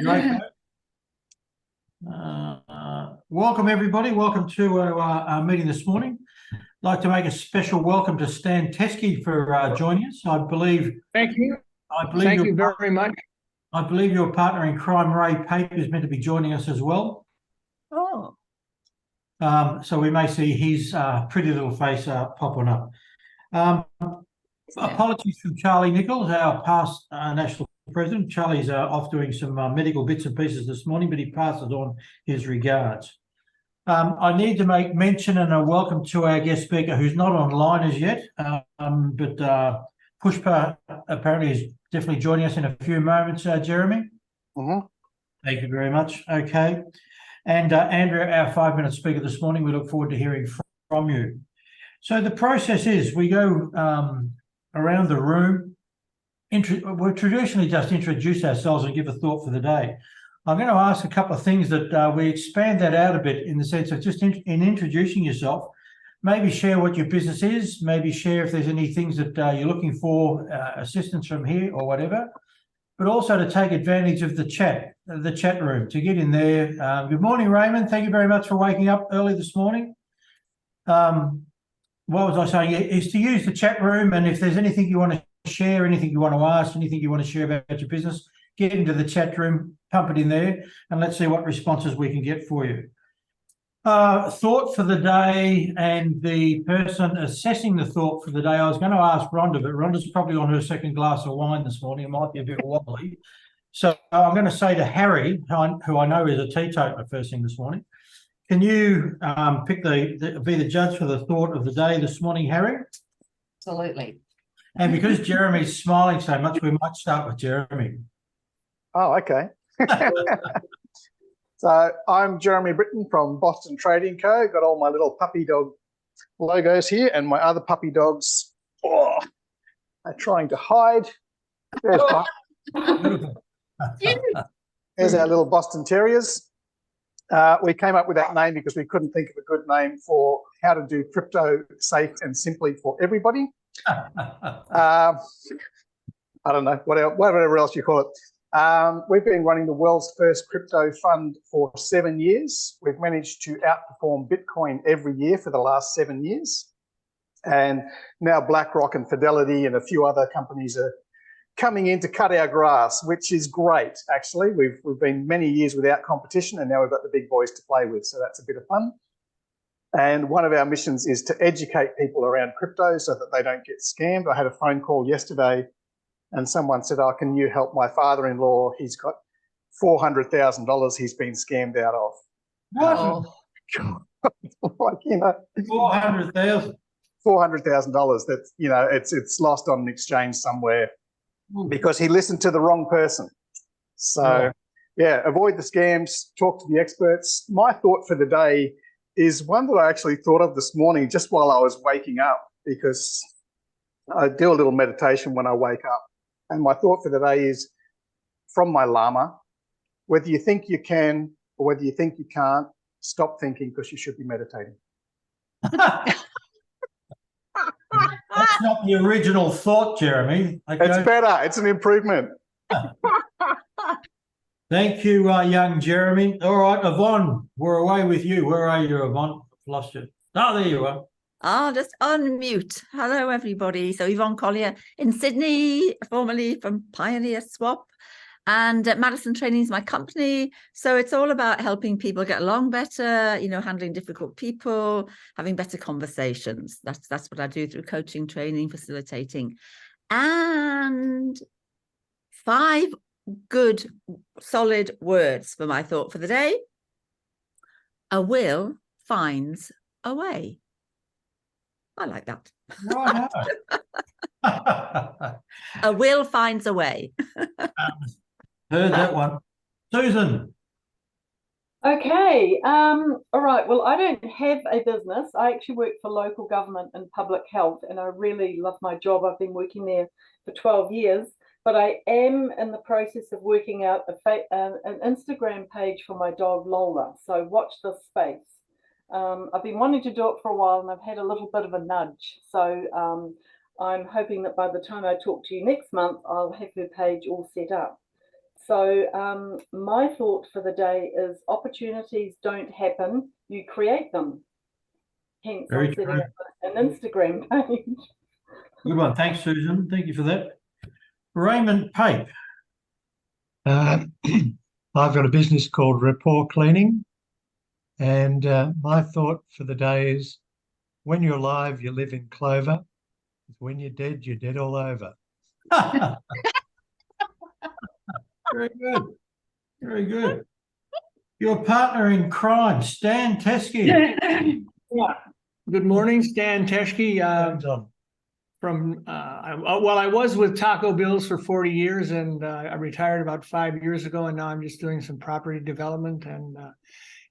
You okay? Welcome, everybody. Welcome to our meeting this morning. I'd like to make a special welcome to Stan Teskey for joining us. I believe. Thank you. Thank you very much. I believe your partner in crime, Ray Pape, is meant to be joining us as well. Oh. So we may see his pretty little face popping up. Apologies from Charlie Nichols, our past national president. Charlie's off doing some medical bits and pieces this morning, but he passes on his regards. I need to make mention and a welcome to our guest speaker who's not online as yet, but Pushpa apparently is definitely joining us in a few moments, Jeremy. Thank you very much. Okay. And Andrea, our 5-minute speaker this morning, we look forward to hearing from you. So the process is we go around the room. We'll traditionally just introduce ourselves and give a thought for the day. I'm going to ask a couple of things that we expand that out a bit in the sense of just in introducing yourself, maybe share what your business is, maybe share if there's any things that you're looking for assistance from here or whatever, but also to take advantage of the chat room, to get in there. Good morning, Raymond. Thank you very much for waking up early this morning. What was I saying? Is to use the chat room, and if there's anything you want to share, anything you want to ask, anything you want to share about your business, get into the chat room, pump it in there, and let's see what responses we can get for you. Thought for the day, and the person assessing the thought for the day, I was going to ask Rhonda, but Rhonda's probably on her second glass of wine this morning. It might be a bit wobbly. So I'm going to say to Harry, who I know is a teetotaler first thing this morning, can you be the judge for the thought of the day this morning, Harry? Absolutely. And because Jeremy's smiling so much, we might start with Jeremy. Oh, okay. So I'm Jeremy Britton from Boston Trading Co. Got all my little puppy dog logos here, and my other puppy dogs are trying to hide. There's There's our little Boston Terriers. We came up with that name because we couldn't think of a good name for how to do crypto safe and simply for everybody. I don't know, whatever else you call it. We've been running the world's first crypto fund for 7 years. We've managed to outperform Bitcoin every year for the last 7 years. And now BlackRock and Fidelity and a few other companies are coming in to cut our grass, which is great, actually. We've been many years without competition, and now we've got the big boys to play with, so that's a bit of fun. And one of our missions is to educate people around crypto so that they don't get scammed. I had a phone call yesterday and someone said, oh, can you help my father-in-law? He's got $400,000 he's been scammed out of. What? Like, you know, $400,000. $400,000. That's, you know, it's lost on an exchange somewhere because he listened to the wrong person. So, yeah, avoid the scams, talk to the experts. My thought for the day is one that I actually thought of this morning just while I was waking up, because I do a little meditation when I wake up. And my thought for the day is from my Lama: whether you think you can or whether you think you can't, stop thinking, because you should be meditating. That's not the original thought, Jeremy. It's better. It's an improvement. Thank you, young Jeremy. All right, Yvonne, we're away with you. Where are you, Yvonne? I've lost you. Oh, there you are. I'll just unmute. Hello, everybody. So Yvonne Collier in Sydney, formerly from Pioneer Swap, and Madison Training is my company. So it's all about helping people get along better, you know, handling difficult people, having better conversations. That's what I do through coaching, training, facilitating. And 5 good, solid words for my thought for the day. A will finds a way. I like that. A will finds a way. Heard that one. Susan. Okay. All right. Well, I don't have a business. I actually work for local government and public health, and I really love my job. I've been working there for 12 years, but I am in the process of working out an Instagram page for my dog Lola. So watch this space. I've been wanting to do it for a while, and I've had a little bit of a nudge. So I'm hoping that by the time I talk to you next month, I'll have her page all set up. So my thought for the day is opportunities don't happen, you create them. Hence, Very I'm setting true. up an Instagram page. Good one. Thanks, Susan. Thank you for that. Raymond Pape. I've got a business called Rapport Cleaning, and my thought for the day is, when you're alive, you live in clover. When you're dead all over. Very good. Very good. Your partner in crime, Stan Teskey. Yeah. Good morning, Stan Teschke. Hands on. I was with Taco Bill's for 40 years, and I retired about 5 years ago, and now I'm just doing some property development and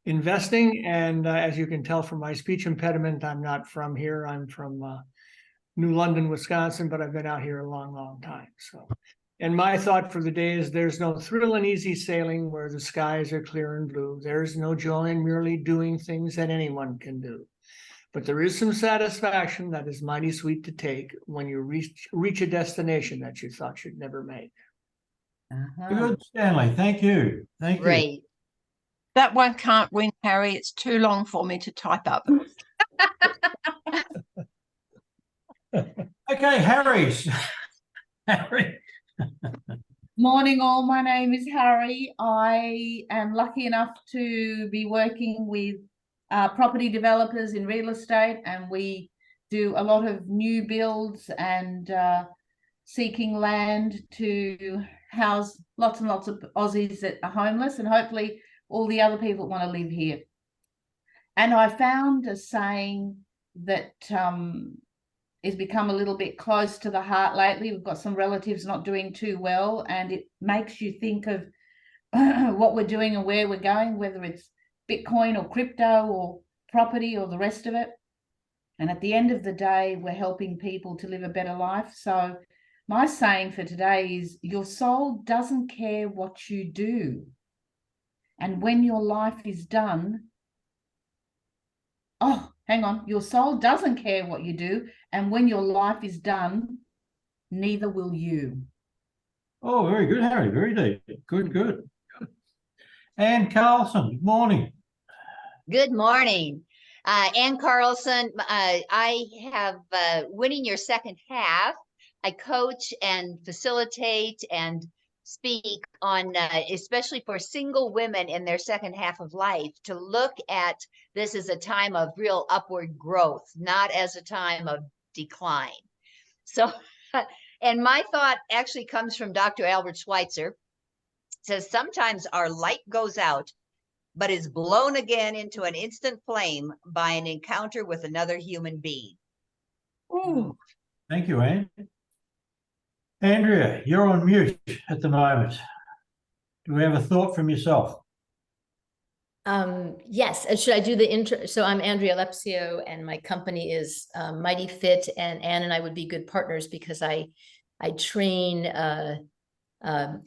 investing. And as you can tell from my speech impediment, I'm not from here. I'm from New London, Wisconsin, but I've been out here a long, long time. So, and my thought for the day is, there's no thrill in easy sailing where the skies are clear and blue. There's no joy in merely doing things that anyone can do. But there is some satisfaction that is mighty sweet to take when you reach a destination that you thought you'd never make. Good, Stanley. Thank you. Thank you. Great. That one can't win, Harry. It's too long for me to type up. Okay, Harry's. Harry. Morning all, my name is Harry. I am lucky enough to be working with property developers in real estate, and we do a lot of new builds and seeking land to house lots and lots of Aussies that are homeless, and hopefully all the other people want to live here. And I found a saying that has become a little bit close to the heart lately. We've got some relatives not doing too well, and it makes you think of what we're doing and where we're going, whether it's Bitcoin or crypto or property or the rest of it. And at the end of the day, we're helping people to live a better life. So my saying for today is, your soul doesn't care what you do. And when your life is done, your soul doesn't care what you do. And when your life is done, neither will you. Oh, very good, Harry. Very deep. Good, good. Anne Carlson, good morning. Good morning. Ann Carlson. I have Winning Your Second Half. I coach and facilitate and speak on, especially for single women in their second half of life, to look at this as a time of real upward growth, not as a time of decline. So, and my thought actually comes from Dr. Albert Schweitzer. It says, sometimes our light goes out, but is blown again into an instant flame by an encounter with another human being. Ooh. Thank you, Anne. Andrea, you're on mute at the moment. Do we have a thought from yourself? Yes. Should I do the intro? So I'm Andrea Lepcio, and my company is Mighty Fit, and Anne and I would be good partners because I train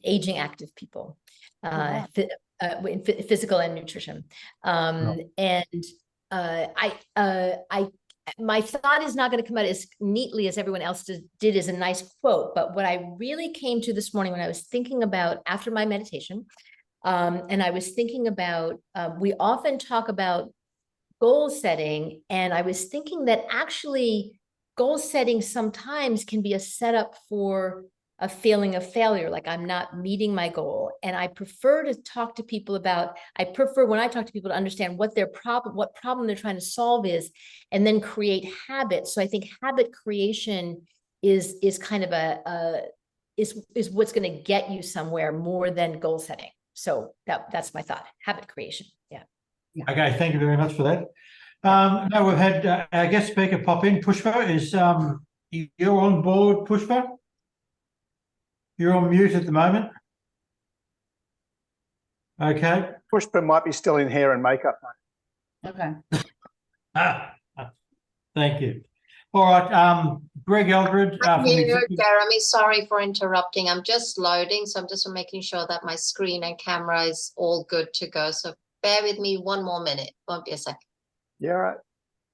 aging active people, in physical and nutrition. My thought is not going to come out as neatly as everyone else did as a nice quote, but what I really came to this morning when I was thinking about after my meditation, and I was thinking about, we often talk about goal setting, and I was thinking that actually goal setting sometimes can be a setup for a feeling of failure, like I'm not meeting my goal. And I prefer to talk to people about, when I talk to people, to understand what their problem, what problem they're trying to solve is, and then create habits. So I think habit creation is kind of is what's going to get you somewhere more than goal setting. So that's my thought, habit creation. Yeah. Okay, thank you very much for that. Now we've had our guest speaker pop in. Pushpa, is you're on board, Pushpa? You're on mute at the moment. Okay. Pushpa might be still in hair and makeup, mate. Okay. Thank you. All right, Greg Eldred. Jeremy, sorry for interrupting. I'm just loading, so I'm just making sure that my screen and camera is all good to go. So bear with me one more minute. Won't be a second. Yeah, all right.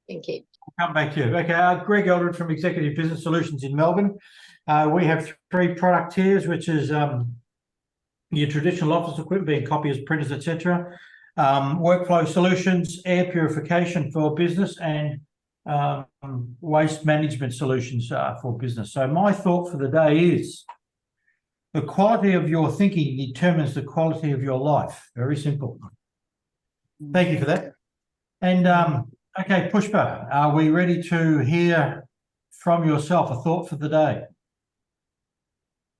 Thank you. I'll come back to you. Okay, Greg Eldred from Executive Business Solutions in Melbourne. We have 3 product tiers, which is your traditional office equipment being copiers, printers, etc., workflow solutions, air purification for business, and waste management solutions for business. So my thought for the day is the quality of your thinking determines the quality of your life. Very simple. Thank you for that. And okay, Pushpa, are we ready to hear from yourself a thought for the day?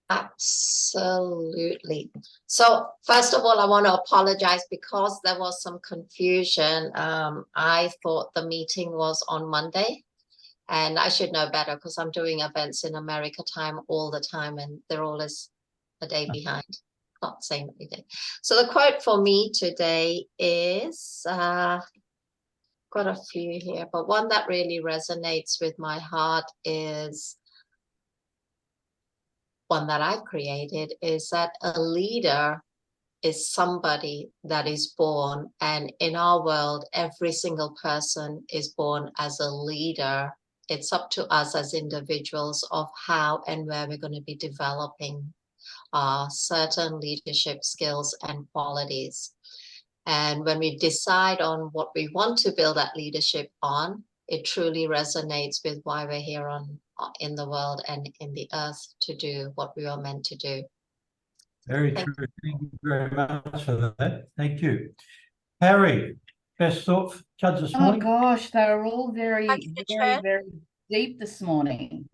Absolutely. So first of all, I want to apologize because there was some confusion. I thought the meeting was on Monday, and I should know better because I'm doing events in America time all the time, and they're always a day behind. Not same every day. So the quote for me today is, got a few here, but one that really resonates with my heart is one that I've created, is that a leader is somebody that is born, and in our world, every single person is born as a leader. It's up to us as individuals of how and where we're going to be developing certain leadership skills and qualities. And when we decide on what we want to build that leadership on, it truly resonates with why we're here in the world and in the earth to do what we are meant to do. Very true. Thank you very much for that. Thank you. Harry, best thought for Chuds this morning? Oh gosh, they were all very, Thank you, very, Chair. very deep this morning.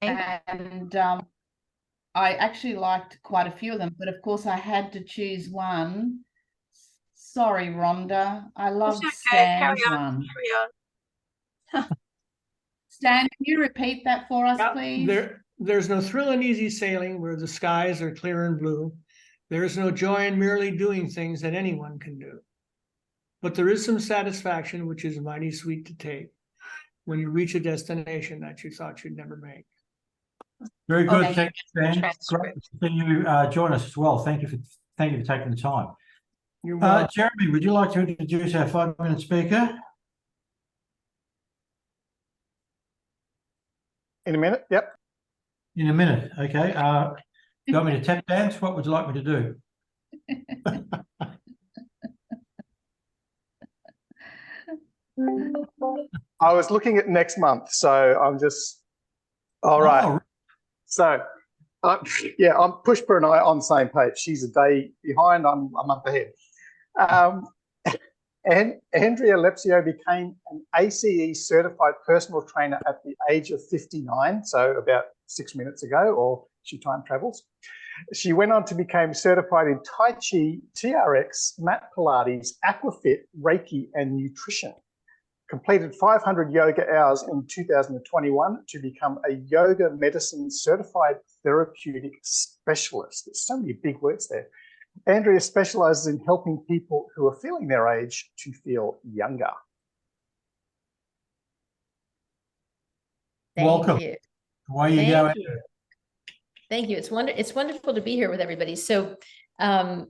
Thank And I actually liked quite a few of them, but of course I had to choose one. Sorry, Rhonda. I loved It's okay. Carry Stan's on. one. Carry on. Stan, can you repeat that for us, Yeah, please? there's no thrill in easy sailing where the skies are clear and blue. There is no joy in merely doing things that anyone can do. But there is some satisfaction, which is mighty sweet to take, when you reach a destination that you thought you'd never make. Very good. Okay. Thank you, Dan. Transcript. Great to see you join us as well. Thank you for taking the time. You're welcome. Jeremy, would you like to introduce our 5-minute speaker? In a minute, yep. In a minute, okay. You want me to tap dance? What would you like me to do? I was looking at next month, so I'm just, all right. Oh, So, yeah, I'm Pushpa and I on the same page. She's a day behind, I'm a month ahead. And Andrea Lepcio became an ACE certified personal trainer at the age of 59, so about 6 minutes ago, or she time travels. She went on to become certified in Tai Chi, TRX, Mat Pilates, Aquafit, Reiki, and nutrition. Completed 500 yoga hours in 2021 to become a yoga medicine certified therapeutic specialist. There's so many big words there. Andrea specializes in helping people who are feeling their age to feel younger. welcome. You. Away you go. Thank you. Thank you. It's wonderful to be here with everybody. So, yes,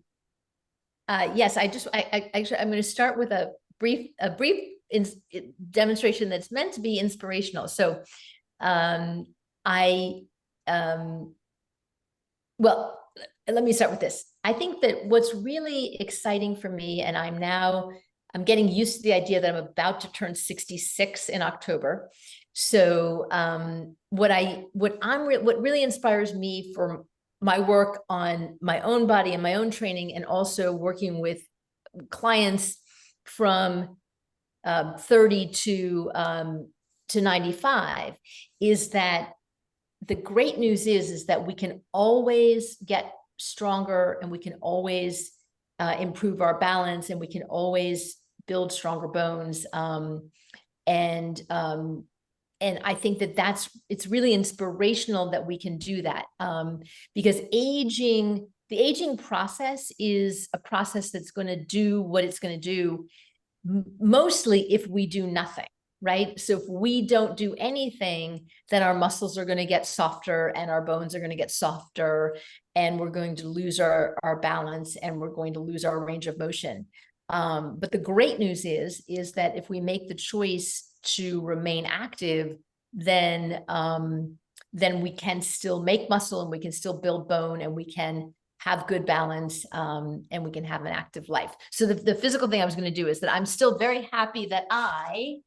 actually I'm going to start with a brief demonstration that's meant to be inspirational. So, well, let me start with this. I think that what's really exciting for me, and I'm getting used to the idea that I'm about to turn 66 in October. So what really inspires me for my work on my own body and my own training, and also working with clients from 30 to 95, is that the great news is that we can always get stronger, and we can always improve our balance, and we can always build stronger bones. And I think that it's really inspirational that we can do that, because the aging process is a process that's going to do what it's going to do, mostly if we do nothing. Right? So if we don't do anything, then our muscles are going to get softer, and our bones are going to get softer, and we're going to lose our balance, and we're going to lose our range of motion. But the great news is that if we make the choice to remain active, then we can still make muscle, and we can still build bone, and we can have good balance, and we can have an active life. So the physical thing I was going to do is that I'm still very happy that I,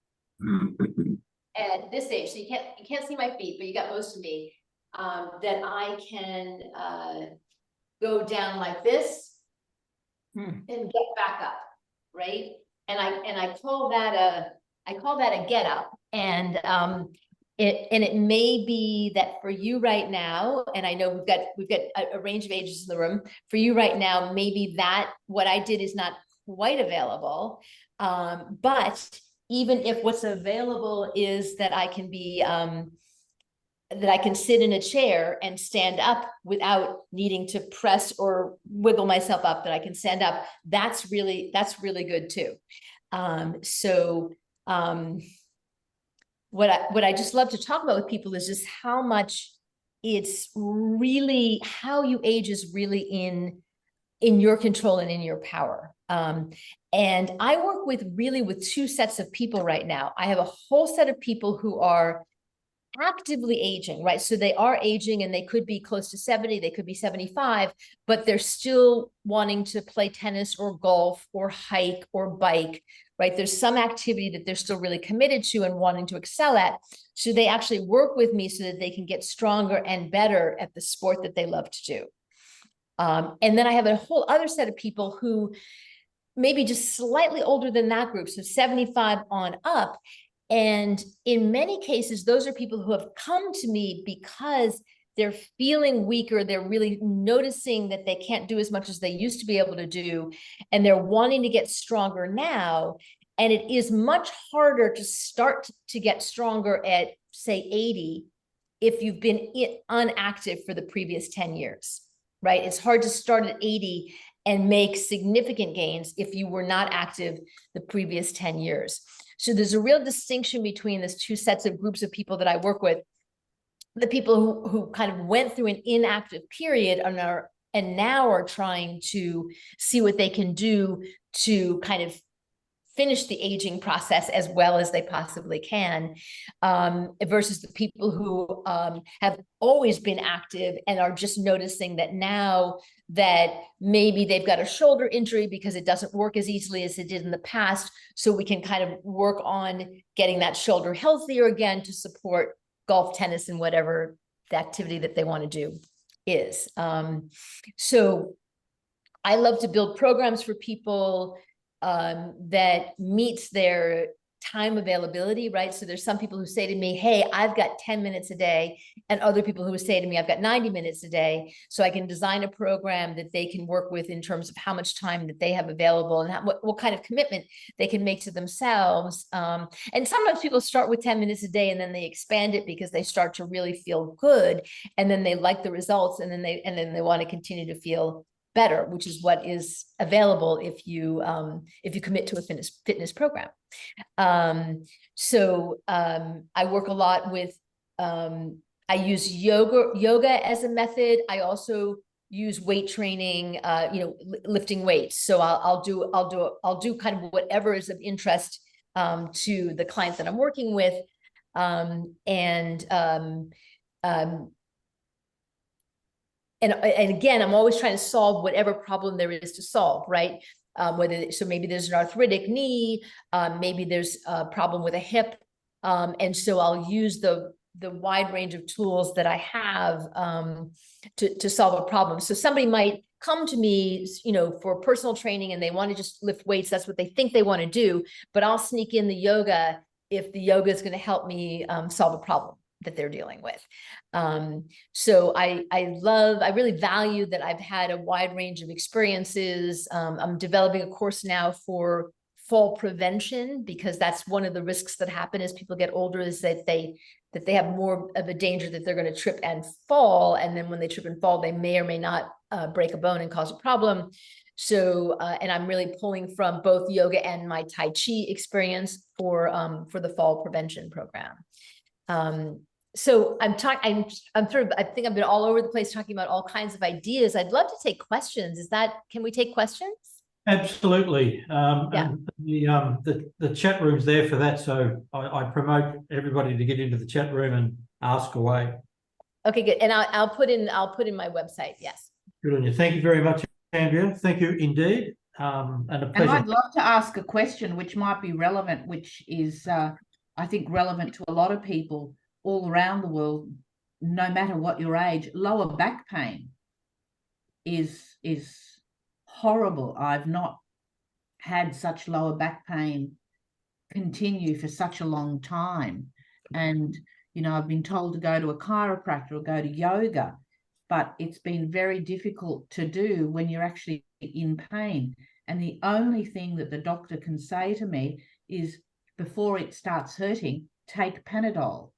at this age, so you can't see my feet, but you got most of me, that I can go down like this and get back up, right? And I call that a get up. And it may be that for you right now, and I know we've got a range of ages in the room. For you right now, maybe that what I did is not quite available. But even if what's available is that I can be that I can sit in a chair and stand up without needing to press or wiggle myself up, that I can stand up, that's really good too. What I just love to talk about with people is just how much it's really, how you age is really in your control and in your power. And I work with two sets of people right now. I have a whole set of people who are actively aging, right? So they are aging and they could be close to 70, they could be 75, but they're still wanting to play tennis or golf or hike or bike, right? There's some activity that they're still really committed to and wanting to excel at. So they actually work with me so that they can get stronger and better at the sport that they love to do. And then I have a whole other set of people who maybe just slightly older than that group, so 75 on up. And in many cases, those are people who have come to me because they're feeling weaker. They're really noticing that they can't do as much as they used to be able to do. And they're wanting to get stronger now. And it is much harder to start to get stronger at, say, 80 if you've been inactive for the previous 10 years, right? It's hard to start at 80 and make significant gains if you were not active the previous 10 years. So there's a real distinction between these two sets of groups of people that I work with. The people who kind of went through an inactive period and now are trying to see what they can do to kind of finish the aging process as well as they possibly can, versus the people who have always been active and are just noticing that now that maybe they've got a shoulder injury because it doesn't work as easily as it did in the past. So we can kind of work on getting that shoulder healthier again to support golf, tennis, and whatever the activity that they want to do is. So I love to build programs for people that meets their time availability, right? So there's some people who say to me, hey, I've got 10 minutes a day, and other people who say to me, I've got 90 minutes a day. So I can design a program that they can work with in terms of how much time that they have available and what kind of commitment they can make to themselves. And sometimes people start with 10 minutes a day and then they expand it because they start to really feel good, and then they like the results, and then they want to continue to feel better, which is what is available if you commit to a fitness program. I work a lot with, I use yoga as a method. I also use weight training, lifting weights. So I'll do kind of whatever is of interest to the client that I'm working with. And again, I'm always trying to solve whatever problem there is to solve, right? So maybe there's an arthritic knee, maybe there's a problem with a hip. And so I'll use the wide range of tools that I have to solve a problem. So somebody might come to me, for personal training, and they want to just lift weights. That's what they think they want to do. But I'll sneak in the yoga if the yoga is going to help me solve a problem that they're dealing with. So I really value that I've had a wide range of experiences. I'm developing a course now for fall prevention, because that's one of the risks that happen as people get older, is that they have more of a danger that they're going to trip and fall. And then when they trip and fall, they may or may not break a bone and cause a problem. So, and I'm really pulling from both yoga and my Tai Chi experience for the fall prevention program. So I think I've been all over the place talking about all kinds of ideas. I'd love to take questions. Can we take questions? Absolutely. And the chat room's there for that. So I promote everybody to get into the chat room and ask away. Okay, good. And I'll put in my website. Yes. Good on you. Thank you very much, Andrea. Thank you indeed. And a And pleasure. I'd love to ask a question which might be relevant, which is, I think, relevant to a lot of people all around the world, no matter what your age. Lower back pain is horrible. I've not had such lower back pain continue for such a long time. And, you know, I've been told to go to a chiropractor or go to yoga, but it's been very difficult to do when you're actually in pain. And the only thing that the doctor can say to me is, before it starts hurting, take Panadol.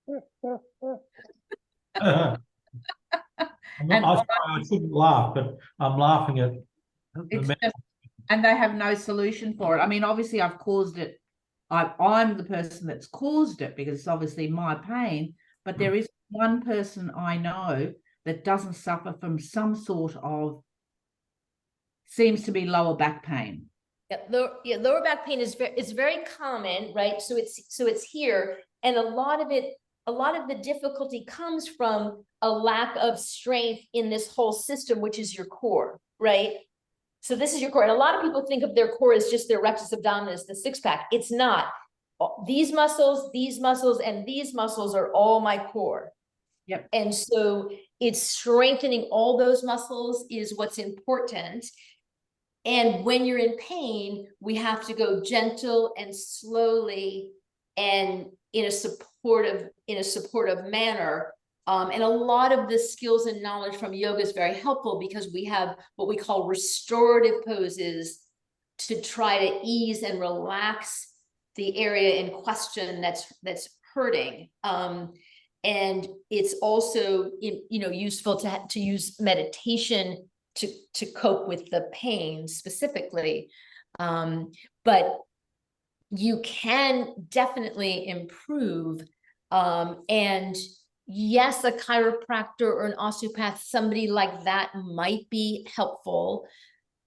I shouldn't laugh, but I'm laughing at and they have no solution for it. I mean, obviously I've caused it. I'm the person that's caused it because it's obviously my pain, but there is one person I know that doesn't suffer from some sort of, seems to be lower back pain. Lower back pain is very common, right? So it's here, and a lot of the difficulty comes from a lack of strength in this whole system, which is your core, right? So this is your core, and a lot of people think of their core as just their rectus abdominis, the six pack. It's not. These muscles, and these muscles are all my core. Yep. And so it's strengthening all those muscles is what's important. And when you're in pain, we have to go gentle and slowly and in a supportive manner. And a lot of the skills and knowledge from yoga is very helpful because we have what we call restorative poses to try to ease and relax the area in question that's hurting. And it's also, you know, useful to use meditation to cope with the pain specifically. But you can definitely improve. And yes, a chiropractor or an osteopath, somebody like that might be helpful.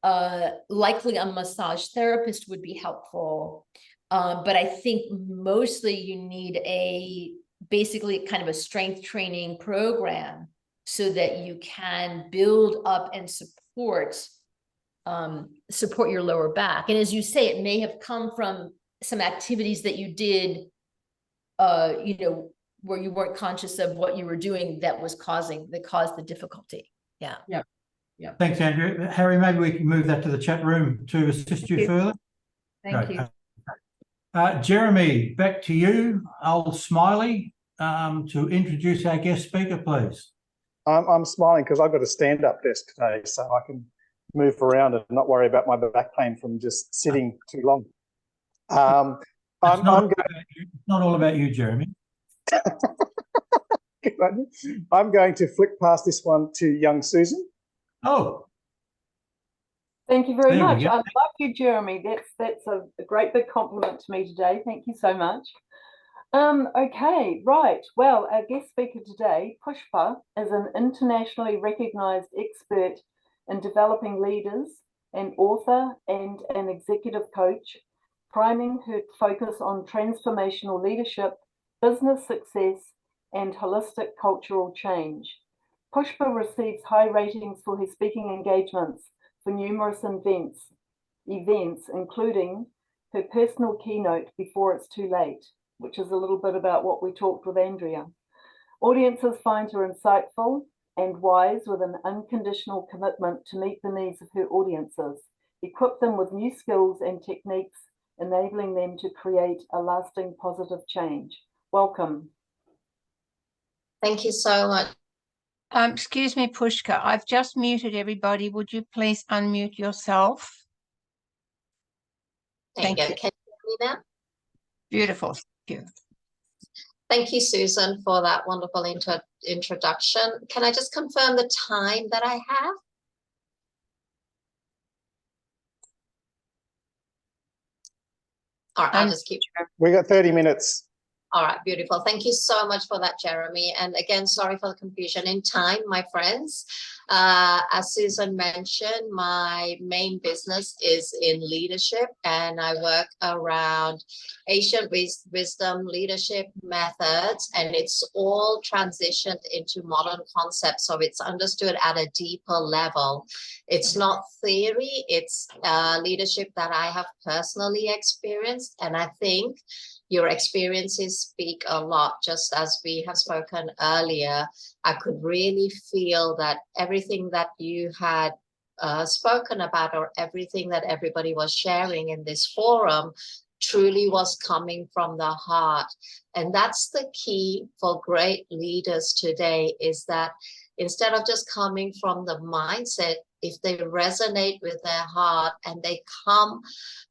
Likely a massage therapist would be helpful. But I think mostly you need basically kind of a strength training program so that you can build up and support your lower back. And as you say, it may have come from some activities that you did, you know, where you weren't conscious of what you were doing that caused the difficulty. Yeah. Yeah. Yeah. Thanks, Andrea. Harry, maybe we can move that to the chat room to assist you further. Thank you. Jeremy, back to you, old Smiley, to introduce our guest speaker, please. I'm smiling because I've got a stand-up desk today, so I can move around and not worry about my back pain from just sitting too long. It's not all about you, Jeremy. I'm going to flick past this one to young Susan. Oh. Thank you very much. I love you, Jeremy. That's a great big compliment to me today. Thank you so much. Okay, right. Well, our guest speaker today, Pushpa, is an internationally recognized expert in developing leaders, an author and an executive coach, priming her focus on transformational leadership, business success, and holistic cultural change. Pushpa receives high ratings for his speaking engagements for numerous events, including her personal keynote, Before It's Too Late, which is a little bit about what we talked with Andrea. Audiences find her insightful and wise, with an unconditional commitment to meet the needs of her audiences, equip them with new skills and techniques, enabling them to create a lasting positive change. Welcome. Thank you so much. Excuse me, Pushka, I've just muted everybody. Would you please unmute yourself? Thank you. Can you hear me now? Beautiful. Thank you. Thank you, Susan, for that wonderful introduction. Can I just confirm the time that I have? All right, I'll just keep. We got 30 minutes. All right, beautiful. Thank you so much for that, Jeremy. And again, sorry for the confusion in time, my friends. As Susan mentioned, my main business is in leadership, and I work around ancient wisdom leadership methods, and it's all transitioned into modern concepts. So it's understood at a deeper level. It's not theory, it's leadership that I have personally experienced. And I think your experiences speak a lot. Just as we have spoken earlier, I could really feel that everything that you had spoken about, or everything that everybody was sharing in this forum, truly was coming from the heart. And that's the key for great leaders today, is that instead of just coming from the mindset, if they resonate with their heart and they come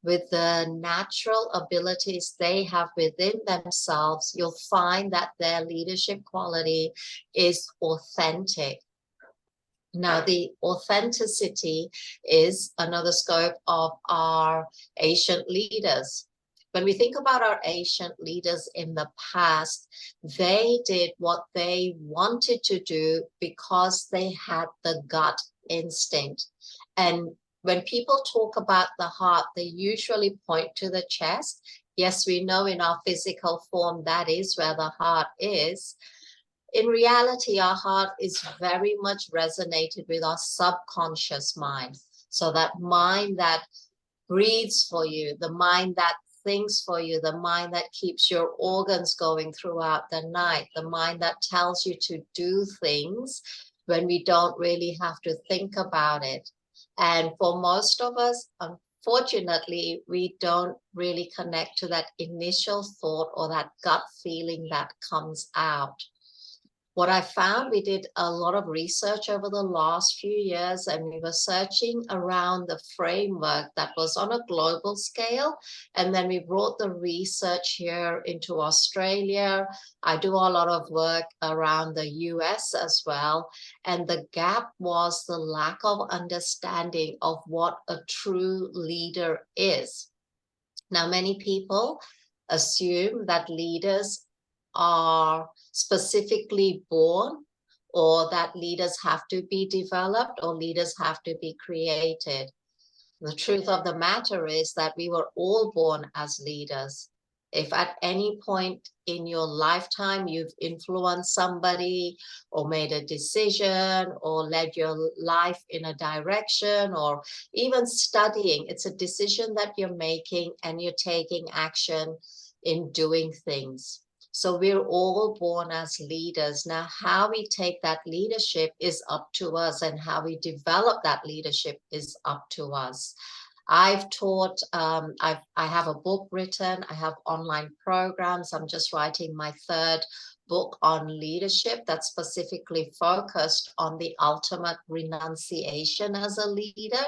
with the natural abilities they have within themselves, you'll find that their leadership quality is authentic. Now, the authenticity is another scope of our ancient leaders. When we think about our ancient leaders in the past, they did what they wanted to do because they had the gut instinct. And when people talk about the heart, they usually point to the chest. Yes, we know in our physical form that is where the heart is. In reality, our heart is very much resonated with our subconscious mind. So that mind that breathes for you, the mind that thinks for you, the mind that keeps your organs going throughout the night, the mind that tells you to do things when we don't really have to think about it. And for most of us, unfortunately, we don't really connect to that initial thought or that gut feeling that comes out. What I found, we did a lot of research over the last few years, and we were searching around the framework that was on a global scale. And then we brought the research here into Australia. I do a lot of work around the US as well. And the gap was the lack of understanding of what a true leader is. Now, many people assume that leaders are specifically born, or that leaders have to be developed, or leaders have to be created. The truth of the matter is that we were all born as leaders. If at any point in your lifetime you've influenced somebody, or made a decision, or led your life in a direction, or even studying, it's a decision that you're making and you're taking action in doing things. So we're all born as leaders. Now, how we take that leadership is up to us, and how we develop that leadership is up to us. I've taught, I have a book written, I have online programs. I'm just writing my third book on leadership that's specifically focused on the ultimate renunciation as a leader.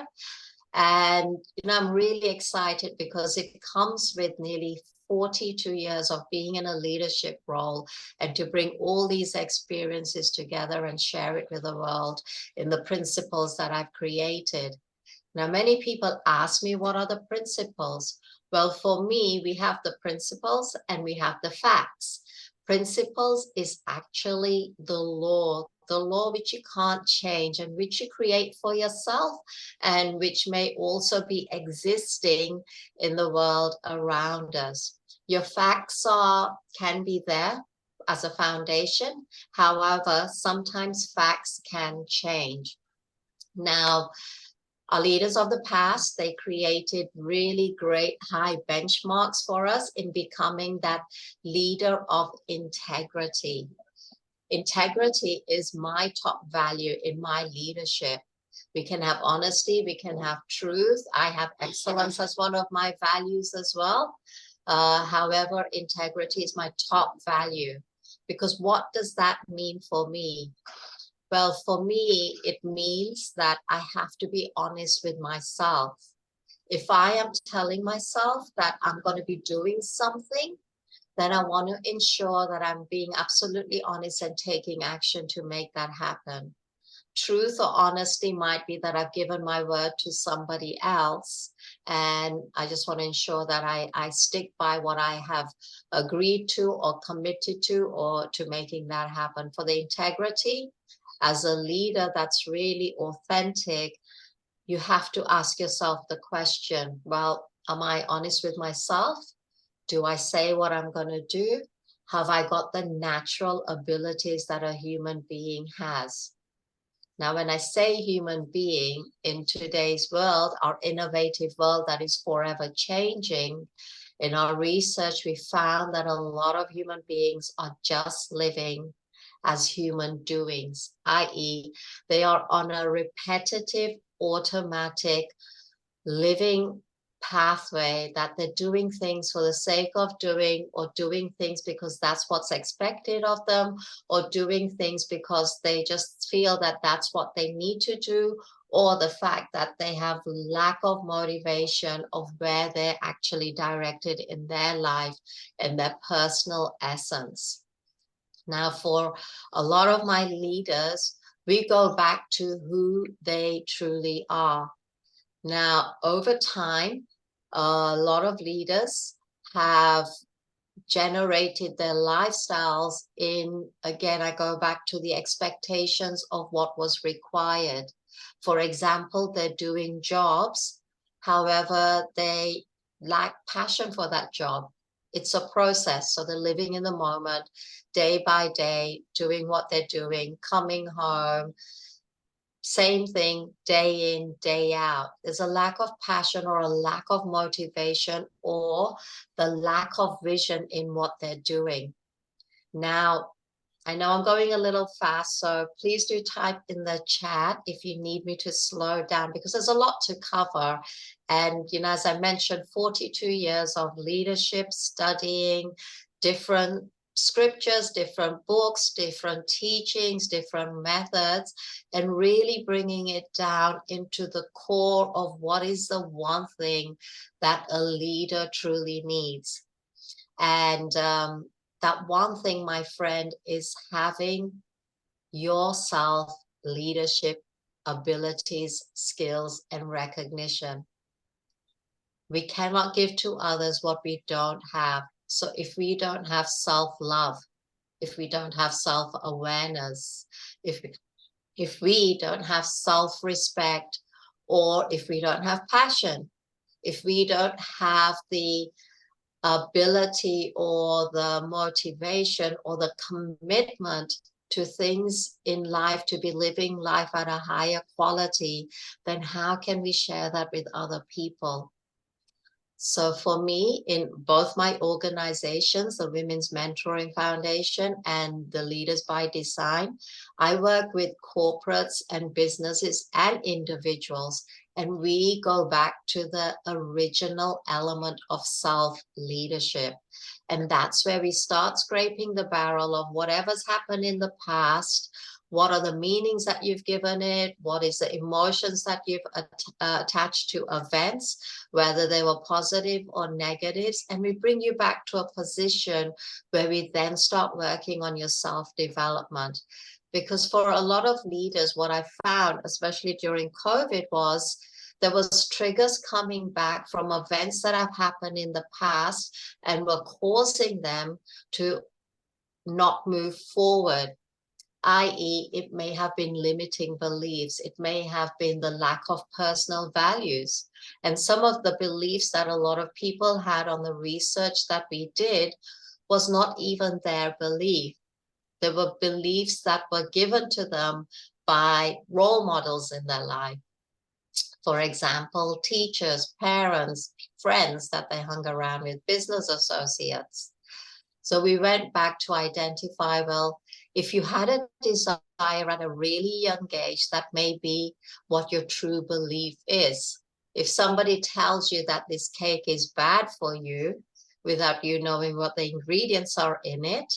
And I'm really excited because it comes with nearly 42 years of being in a leadership role, and to bring all these experiences together and share it with the world in the principles that I've created. Now, many people ask me, what are the principles? Well, for me, we have the principles and we have the facts. Principles is actually the law which you can't change, and which you create for yourself, and which may also be existing in the world around us. Your facts can be there as a foundation. However, sometimes facts can change. Now, our leaders of the past, they created really great high benchmarks for us in becoming that leader of integrity. Integrity is my top value in my leadership. We can have honesty, we can have truth. I have excellence as one of my values as well. However, integrity is my top value. Because what does that mean for me? Well, for me, it means that I have to be honest with myself. If I am telling myself that I'm going to be doing something, then I want to ensure that I'm being absolutely honest and taking action to make that happen. truth or honesty might be that I've given my word to somebody else, and I just want to ensure that I stick by what I have agreed to or committed to, or to making that happen. For the integrity, as a leader that's really authentic, you have to ask yourself the question, well, am I honest with myself? Do I say what I'm going to do? Have I got the natural abilities that a human being has? Now, when I say human being, in today's world, our innovative world that is forever changing, in our research, we found that a lot of human beings are just living as human doings, i.e., they are on a repetitive, automatic living pathway, that they're doing things for the sake of doing, or doing things because that's what's expected of them, or doing things because they just feel that that's what they need to do, or the fact that they have lack of motivation of where they're actually directed in their life and their personal essence. Now, for a lot of my leaders, we go back to who they truly are. Now, over time, a lot of leaders have generated their lifestyles in, again, I go back to the expectations of what was required. For example, they're doing jobs, however, they lack passion for that job. It's a process, so they're living in the moment, day by day, doing what they're doing, coming home, same thing day in, day out. There's a lack of passion or a lack of motivation, or the lack of vision in what they're doing. Now, I know I'm going a little fast, so please do type in the chat if you need me to slow down, because there's a lot to cover. And, you know, as I mentioned, 42 years of leadership, studying different scriptures, different books, different teachings, different methods, and really bringing it down into the core of what is the one thing that a leader truly needs. And that one thing, my friend, is having your self-leadership abilities, skills, and recognition. We cannot give to others what we don't have. So if we don't have self-love, if we don't have self-awareness, if we don't have self-respect, or if we don't have passion, if we don't have the ability or the motivation or the commitment to things in life, to be living life at a higher quality, then how can we share that with other people? So for me, in both my organizations, the Women's Mentoring Foundation and the Leaders by Design, I work with corporates and businesses and individuals, and we go back to the original element of self-leadership. And that's where we start scraping the barrel of whatever's happened in the past. What are the meanings that you've given it? What is the emotions that you've attached to events, whether they were positive or negatives? And we bring you back to a position where we then start working on your self-development. Because for a lot of leaders, what I found, especially during COVID, was there was triggers coming back from events that have happened in the past and were causing them to not move forward. I.e., it may have been limiting beliefs. It may have been the lack of personal values. And some of the beliefs that a lot of people had on the research that we did was not even their belief. There were beliefs that were given to them by role models in their life. For example, teachers, parents, friends that they hung around with, business associates. So we went back to identify, well, if you had a desire at a really young age, that may be what your true belief is. If somebody tells you that this cake is bad for you without you knowing what the ingredients are in it,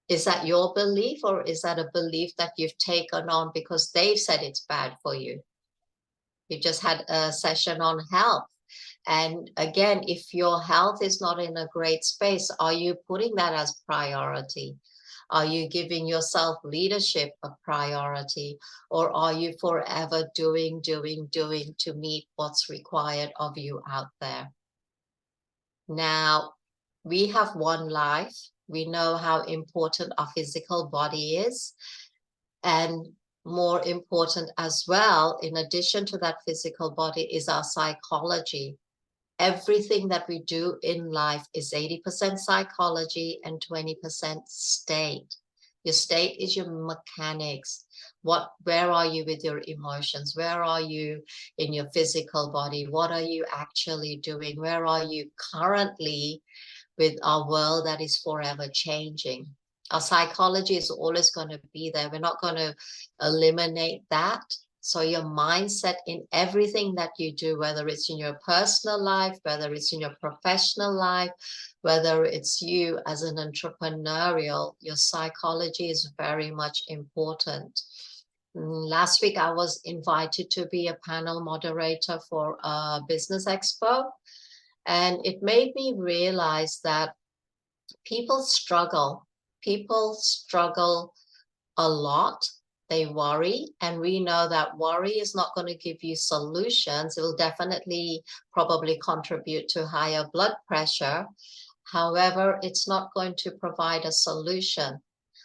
is that your belief, or is that a belief that you've taken on because they've said it's bad for you? You just had a session on health. And again, if your health is not in a great space, are you putting that as priority? Are you giving yourself leadership a priority, or are you forever doing to meet what's required of you out there? Now, we have one life. We know how important our physical body is, and more important as well, in addition to that physical body, is our psychology. Everything that we do in life is 80% psychology and 20% state. Your state is your mechanics. Where are you with your emotions? Where are you in your physical body? What are you actually doing? Where are you currently with our world that is forever changing? Our psychology is always going to be there. We're not going to eliminate that. So your mindset in everything that you do, whether it's in your personal life, whether it's in your professional life, whether it's you as an entrepreneurial, your psychology is very much important. Last week, I was invited to be a panel moderator for a business expo, and it made me realize that people struggle. People struggle a lot. They worry, and we know that worry is not going to give you solutions. It will definitely probably contribute to higher blood pressure. However, it's not going to provide a solution.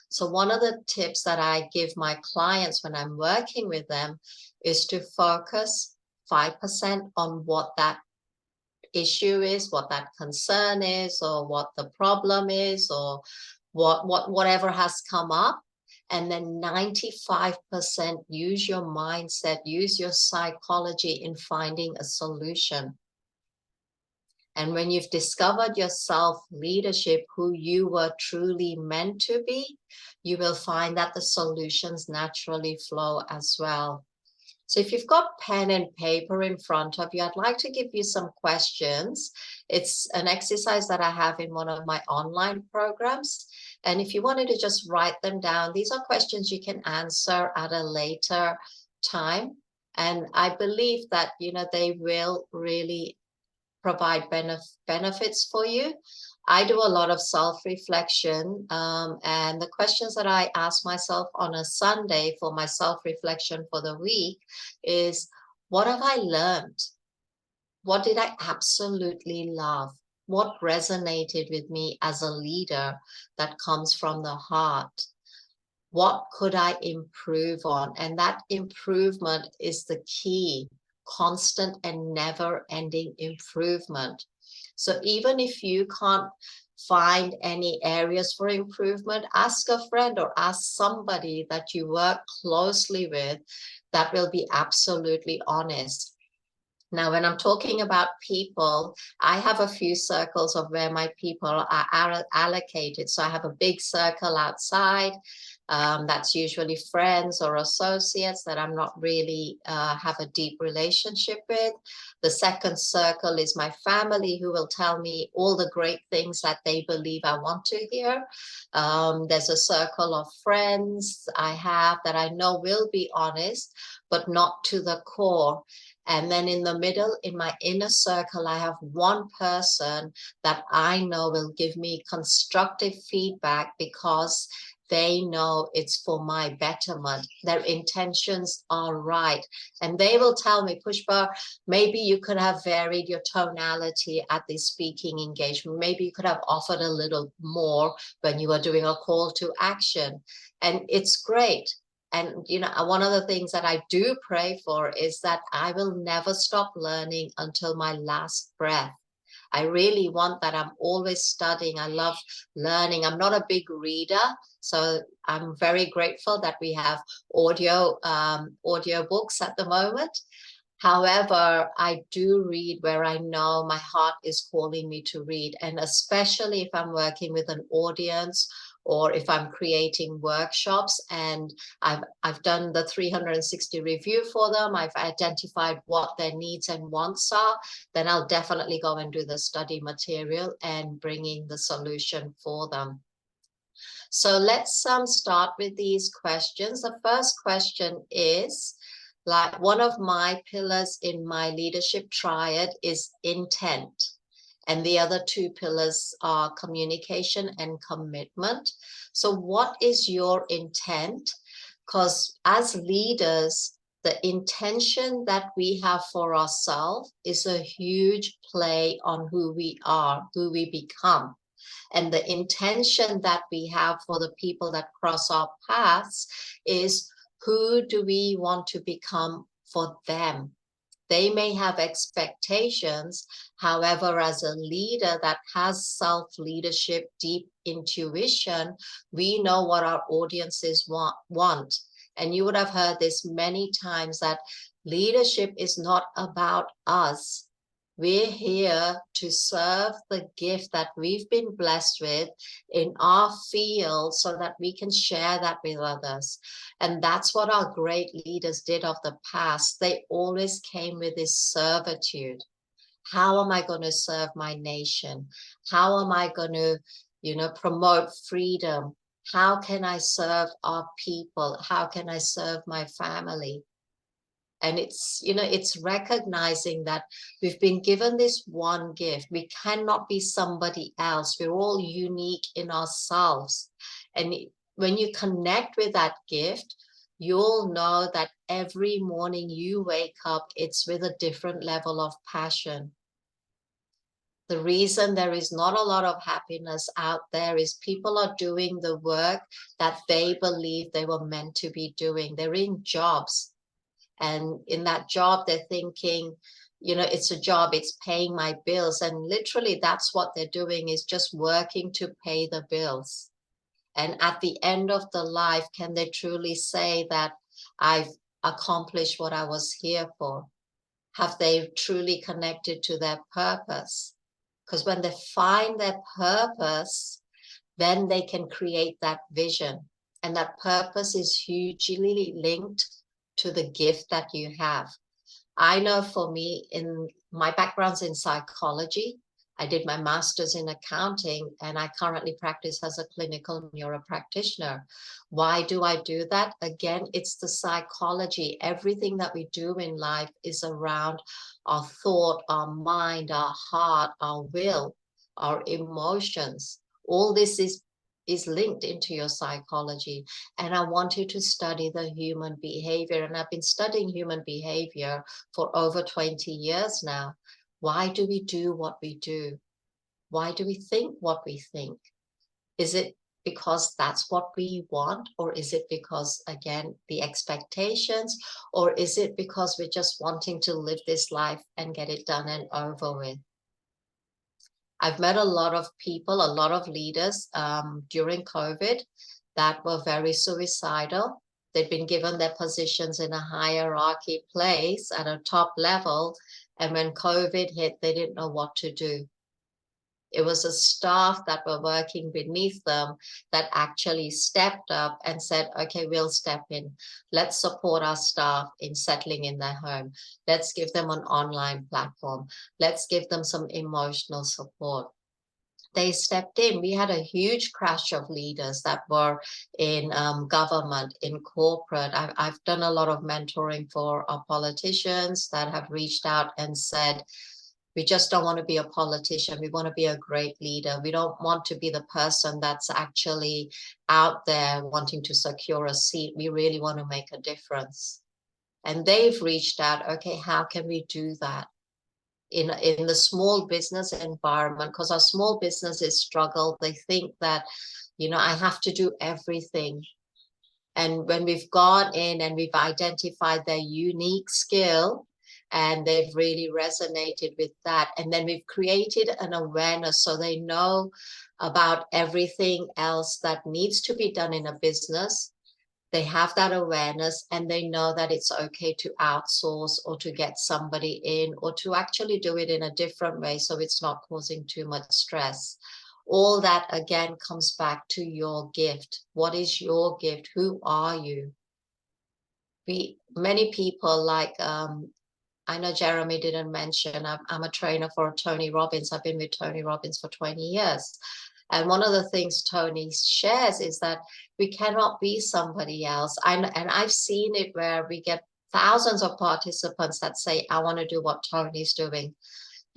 So one of the tips that I give my clients when I'm working with them is to focus 5% on what that issue is, what that concern is, or what the problem is, or whatever has come up. And then 95% use your mindset, use your psychology in finding a solution. And when you've discovered your self-leadership, who you were truly meant to be, you will find that the solutions naturally flow as well. So if you've got pen and paper in front of you, I'd like to give you some questions. It's an exercise that I have in one of my online programs. And if you wanted to just write them down, these are questions you can answer at a later time. And I believe that, they will really provide benefits for you. I do a lot of self-reflection, and the questions that I ask myself on a Sunday for my self-reflection for the week is, what have I learned? What did I absolutely love? What resonated with me as a leader that comes from the heart? What could I improve on? And that improvement is the key, constant and never-ending improvement. So even if you can't find any areas for improvement, ask a friend or ask somebody that you work closely with that will be absolutely honest. Now, when I'm talking about people, I have a few circles of where my people are allocated. So I have a big circle outside. That's usually friends or associates that I'm not really have a deep relationship with. The second circle is my family, who will tell me all the great things that they believe I want to hear. There's a circle of friends I have that I know will be honest, but not to the core. And then in the middle, in my inner circle, I have one person that I know will give me constructive feedback because they know it's for my betterment. Their intentions are right. And they will tell me, Pushpa, maybe you could have varied your tonality at this speaking engagement. Maybe you could have offered a little more when you were doing a call to action. And it's great. And, one of the things that I do pray for is that I will never stop learning until my last breath. I really want that. I'm always studying. I love learning. I'm not a big reader, so I'm very grateful that we have audio books at the moment. However, I do read where I know my heart is calling me to read, and especially if I'm working with an audience or if I'm creating workshops and I've done the 360 review for them, I've identified what their needs and wants are, then I'll definitely go and do the study material and bringing the solution for them. So let's start with these questions. The first question is, like, one of my pillars in my leadership triad is intent. And the other two pillars are communication and commitment. So what is your intent? Because as leaders, the intention that we have for ourselves is a huge play on who we are, who we become. And the intention that we have for the people that cross our paths is, who do we want to become for them? They may have expectations. However, as a leader that has self-leadership, deep intuition, we know what our audiences want. And you would have heard this many times, that leadership is not about us. We're here to serve the gift that we've been blessed with in our field so that we can share that with others. And that's what our great leaders did of the past. They always came with this servitude. How am I going to serve my nation? How am I going to, promote freedom? How can I serve our people? How can I serve my family? And it's recognizing that we've been given this one gift. We cannot be somebody else. We're all unique in ourselves. And when you connect with that gift, you'll know that every morning you wake up, it's with a different level of passion. The reason there is not a lot of happiness out there is people are doing the work that they believe they were meant to be doing. They're in jobs. And in that job, they're thinking, it's a job, it's paying my bills. And literally that's what they're doing, is just working to pay the bills. And at the end of the life, can they truly say that I've accomplished what I was here for? Have they truly connected to their purpose? Because when they find their purpose, then they can create that vision. And that purpose is hugely linked to the gift that you have. I know for me, in my background's in psychology, I did my master's in accounting, and I currently practice as a clinical neuropractitioner. Why do I do that? Again, it's the psychology. Everything that we do in life is around our thought, our mind, our heart, our will, our emotions. All this is linked into your psychology. And I wanted to study the human behavior. And I've been studying human behavior for over 20 years now. Why do we do what we do? Why do we think what we think? Is it because that's what we want? Or is it because, again, the expectations? Or is it because we're just wanting to live this life and get it done and over with? I've met a lot of people, a lot of leaders during COVID that were very suicidal. They'd been given their positions in a hierarchy place at a top level. And when COVID hit, they didn't know what to do. It was a staff that were working beneath them that actually stepped up and said, okay, we'll step in. Let's support our staff in settling in their home. Let's give them an online platform. Let's give them some emotional support. They stepped in. We had a huge crash of leaders that were in government, in corporate. I've done a lot of mentoring for our politicians that have reached out and said, we just don't want to be a politician. We want to be a great leader. We don't want to be the person that's actually out there wanting to secure a seat. We really want to make a difference. And they've reached out, okay, how can we do that? In the small business environment, because our small businesses struggle. They think that, I have to do everything. And when we've gone in and we've identified their unique skill, and they've really resonated with that. And then we've created an awareness so they know about everything else that needs to be done in a business. They have that awareness and they know that it's okay to outsource or to get somebody in or to actually do it in a different way so it's not causing too much stress. All that again comes back to your gift. What is your gift? Who are you? Many people like, I know Jeremy didn't mention, I'm a trainer for Tony Robbins. I've been with Tony Robbins for 20 years. And one of the things Tony shares is that we cannot be somebody else. And I've seen it where we get thousands of participants that say, I want to do what Tony's doing.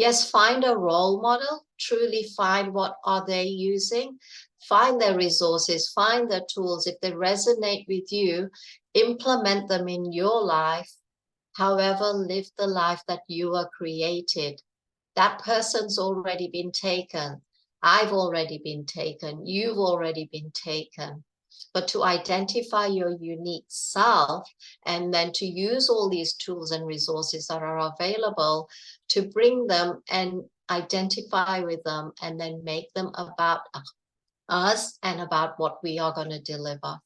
Yes, find a role model, truly find what are they using, find their resources, find their tools. If they resonate with you, implement them in your life. However, live the life that you are created. That person's already been taken. I've already been taken. You've already been taken. But to identify your unique self and then to use all these tools and resources that are available to bring them and identify with them and then make them about us and about what we are going to deliver.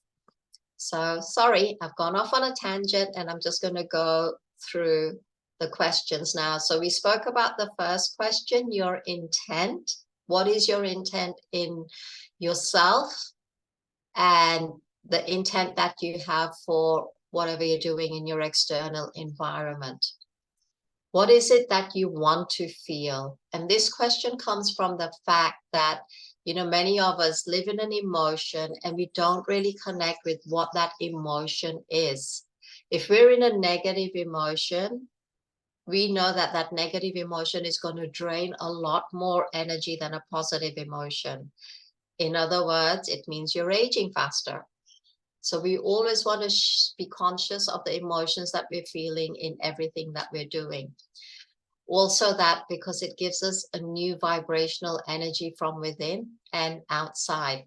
So sorry, I've gone off on a tangent and I'm just going to go through the questions now. So we spoke about the first question, your intent. What is your intent in yourself and the intent that you have for whatever you're doing in your external environment? What is it that you want to feel? And this question comes from the fact that, you know, many of us live in an emotion and we don't really connect with what that emotion is. If we're in a negative emotion, we know that that negative emotion is going to drain a lot more energy than a positive emotion. In other words, it means you're aging faster. So we always want to be conscious of the emotions that we're feeling in everything that we're doing. Also that because it gives us a new vibrational energy from within and outside.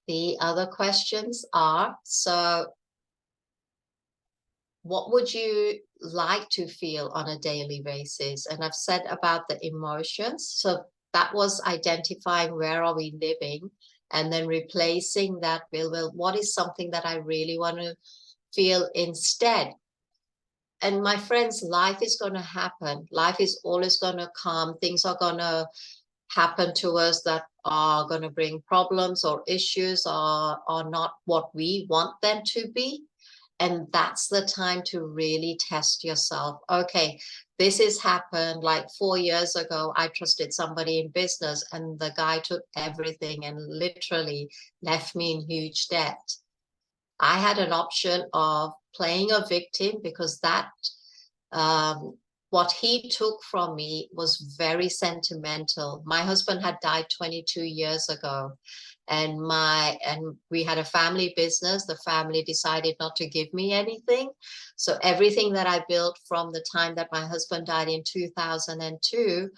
The other questions are, so what would you like to feel on a daily basis? And I've said about the emotions. So that was identifying where are we living and then replacing that with, well, what is something that I really want to feel instead? And my friends, life is going to happen. Life is always going to come. Things are going to happen to us that are going to bring problems or issues or are not what we want them to be. And that's the time to really test yourself. Okay, this has happened like 4 years ago. I trusted somebody in business and the guy took everything and literally left me in huge debt. I had an option of playing a victim because that what he took from me was very sentimental. My husband had died 22 years ago. And we had a family business. The family decided not to give me anything. So everything that I built from the time that my husband died in 2002,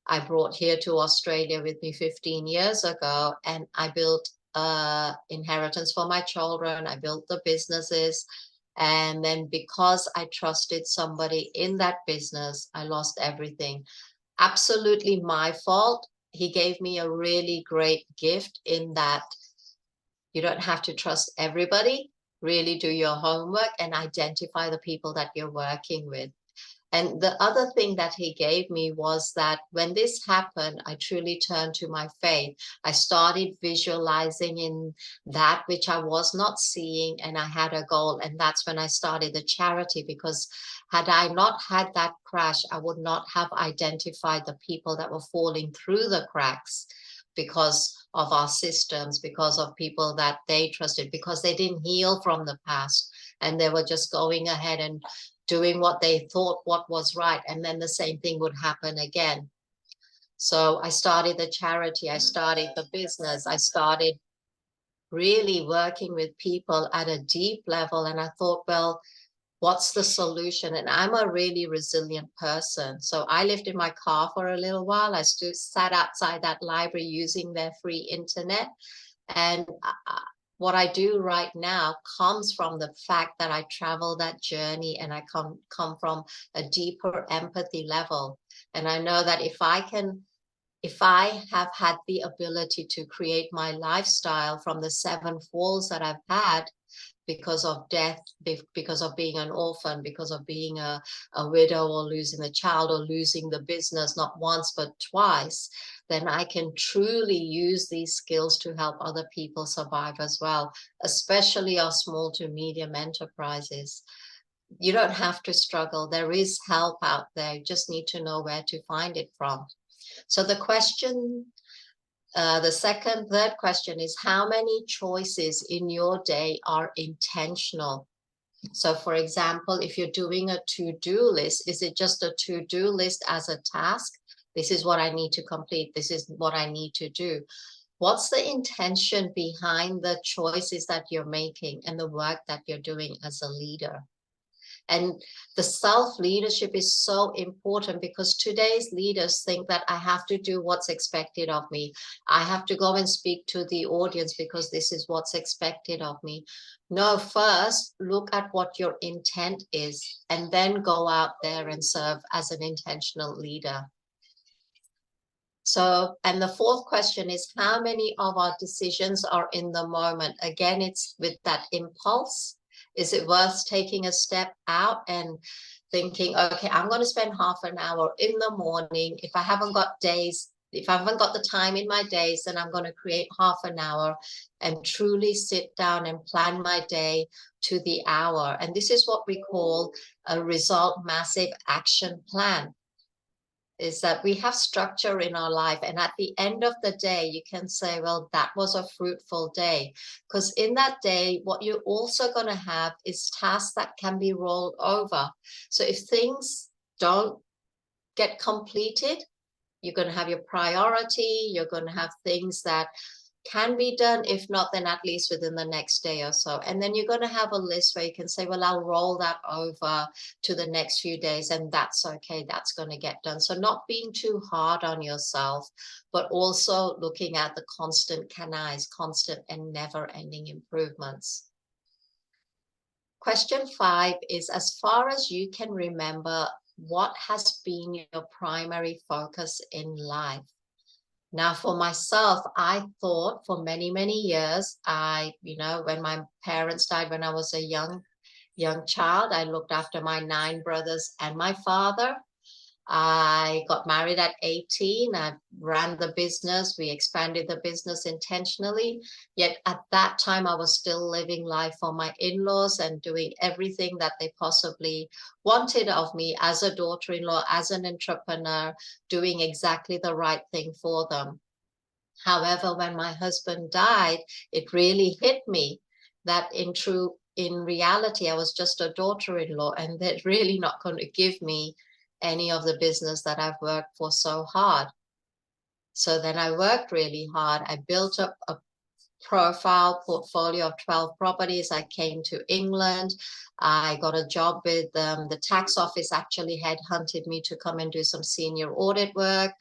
I brought here to Australia with me 15 years ago. And I built inheritance for my children. I built the businesses. And then because I trusted somebody in that business, I lost everything. Absolutely my fault. He gave me a really great gift in that you don't have to trust everybody. Really do your homework and identify the people that you're working with. And the other thing that he gave me was that when this happened, I truly turned to my faith. I started visualizing in that which I was not seeing, and I had a goal. And that's when I started the charity, because had I not had that crash, I would not have identified the people that were falling through the cracks because of our systems, because of people that they trusted, because they didn't heal from the past and they were just going ahead and doing what they thought what was right, and then the same thing would happen again. So I started the charity, I started the business, I started really working with people at a deep level, and I thought, well, what's the solution? And I'm a really resilient person. So I lived in my car for a little while. I sat outside that library using their free internet. And what I do right now comes from the fact that I travel that journey and I come from a deeper empathy level. And I know that if I have had the ability to create my lifestyle from the 7 falls that I've had because of death, because of being an orphan, because of being a widow or losing a child or losing the business, not once, but twice, then I can truly use these skills to help other people survive as well, especially our small to medium enterprises. You don't have to struggle. There is help out there. You just need to know where to find it from. So the question, the third question is, how many choices in your day are intentional? So for example, if you're doing a to-do list, is it just a to-do list as a task? This is what I need to complete. This is what I need to do. What's the intention behind the choices that you're making and the work that you're doing as a leader? And the self-leadership is so important because today's leaders think that I have to do what's expected of me. I have to go and speak to the audience because this is what's expected of me. No, first look at what your intent is and then go out there and serve as an intentional leader. So, and the fourth question is, how many of our decisions are in the moment? Again, it's with that impulse. Is it worth taking a step out and thinking, okay, I'm going to spend half an hour in the morning. If I haven't got the time in my days, then I'm going to create half an hour and truly sit down and plan my day to the hour. And this is what we call a result massive action plan. Is that we have structure in our life, and at the end of the day you can say, well, that was a fruitful day, because in that day what you're also going to have is tasks that can be rolled over. So if things don't get completed, you're going to have your priority, you're going to have things that can be done. If not, then at least within the next day or so. And then you're going to have a list where you can say, well, I'll roll that over to the next few days, and that's okay, that's going to get done. So not being too hard on yourself, but also looking at the constant canais, constant and never-ending improvements. Question 5 is, as far as you can remember, what has been your primary focus in life? Now, for myself, I thought for many, many years, when my parents died when I was a young child, I looked after my 9 brothers and my father. I got married at 18. I ran the business. We expanded the business intentionally. Yet at that time, I was still living life for my in-laws and doing everything that they possibly wanted of me as a daughter-in-law, as an entrepreneur, doing exactly the right thing for them. However, when my husband died, it really hit me that in reality, I was just a daughter-in-law, and they're really not going to give me any of the business that I've worked for so hard. So then I worked really hard. I built up a portfolio of 12 properties. I came to England. I got a job with the tax office, actually headhunted me to come and do some senior audit work.